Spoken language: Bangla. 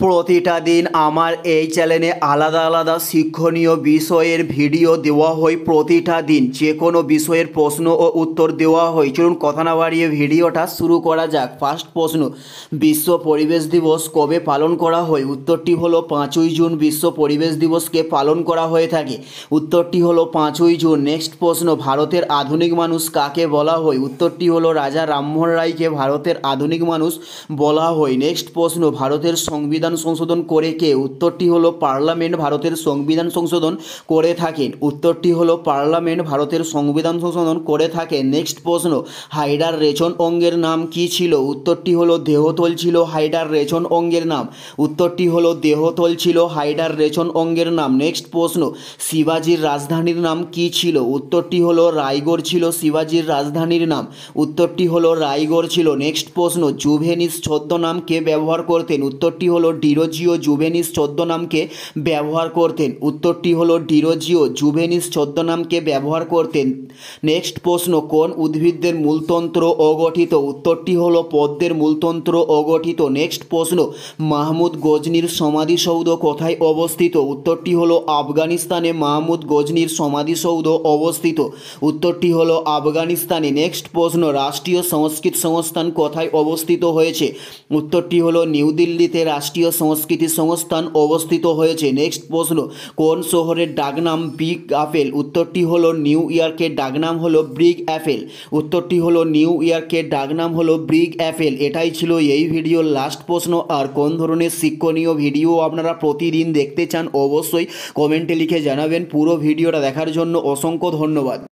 প্রতিটা দিন আমার এই চ্যানেলে আলাদা আলাদা শিক্ষণীয় বিষয়ের ভিডিও দেওয়া হয়। প্রতিটা দিন যে কোনো বিষয়ের প্রশ্ন ও উত্তর দেওয়া হয়। চলুন কথা না বাড়িয়ে ভিডিওটা শুরু করা যাক। ফার্স্ট প্রশ্ন, বিশ্ব পরিবেশ দিবস কবে পালন করা হয়? উত্তরটি হলো 5ই জুন বিশ্ব পরিবেশ দিবসকে পালন করা হয়ে থাকে। উত্তরটি হলো 5ই জুন। নেক্সট প্রশ্ন, ভারতের আধুনিক মানুষ কাকে বলা হয়? উত্তরটি হলো রাজা রামমোহন রায়কে ভারতের আধুনিক মানুষ বলা হয়। নেক্সট প্রশ্ন, ভারতের সংবিধান সংশোধন করে কে? উত্তরটি হলো পার্লামেন্ট ভারতের সংবিধান সংশোধন করে থাকেন। উত্তরটি হলো পার্লামেন্ট ভারতের সংবিধান সংশোধন করে থাকে। নেক্সট প্রশ্ন, হাইডার রেচন অঙ্গের নাম কি ছিল? উত্তরটি হলো দেহতল ছিল হাইডার রেচন অঙ্গের নাম। উত্তরটি হলো দেহতল ছিল হাইডার রেচন অঙ্গের নাম। নেক্সট প্রশ্ন, শিবাজির রাজধানীর নাম কি ছিল? উত্তরটি হলো রায়গড় ছিল শিবাজির রাজধানীর নাম। উত্তরটি হলো রায়গড় ছিল। নেক্সট প্রশ্ন, জুভেনিস ছদ্মনাম কে ব্যবহার করতেন? উত্তরটি হলো ডিরোজিও জুভেনিস ছদ্মনামকে ব্যবহার করতেন। উত্তরটি হলো ডিরোজিও জুভেনিস ছদ্মনামকে ব্যবহার করতেন। নেক্সট প্রশ্ন, কোন উদ্ভিদের মূলতন্ত্র অগঠিত? উত্তরটি হলো পদ্মের মূলতন্ত্র অগঠিত। নেক্সট প্রশ্ন, মাহমুদ গজনির সমাধিসৌধ কোথায় অবস্থিত? উত্তরটি হলো আফগানিস্তানে মাহমুদ গজনির সমাধিসৌধ অবস্থিত। উত্তরটি হলো আফগানিস্তানে। নেক্সট প্রশ্ন, রাষ্ট্রীয় সংস্কৃত সংস্থান কোথায় অবস্থিত হয়েছে? উত্তরটি হলো নিউ দিল্লিতে রাষ্ট্রীয় সংস্কৃতি সংস্থান অবস্থিত হয়েছে। নেক্সট প্রশ্ন, কোন শহরের ডাকনাম বিগ আপেল? উত্তরটি হলো নিউ ইয়র্কের ডাকনাম হলো ব্রিগ অ্যাপেল। উত্তরটি হলো নিউ ইয়র্কের ডাকনাম হলো ব্রিগ অ্যাপেল। এটাই ছিল এই ভিডিওর লাস্ট প্রশ্ন। আর কোন ধরনের শিক্ষণীয় ভিডিও আপনারা প্রতিদিন দেখতে চান অবশ্যই কমেন্টে লিখে জানাবেন। পুরো ভিডিওটা দেখার জন্য অসংখ্য ধন্যবাদ।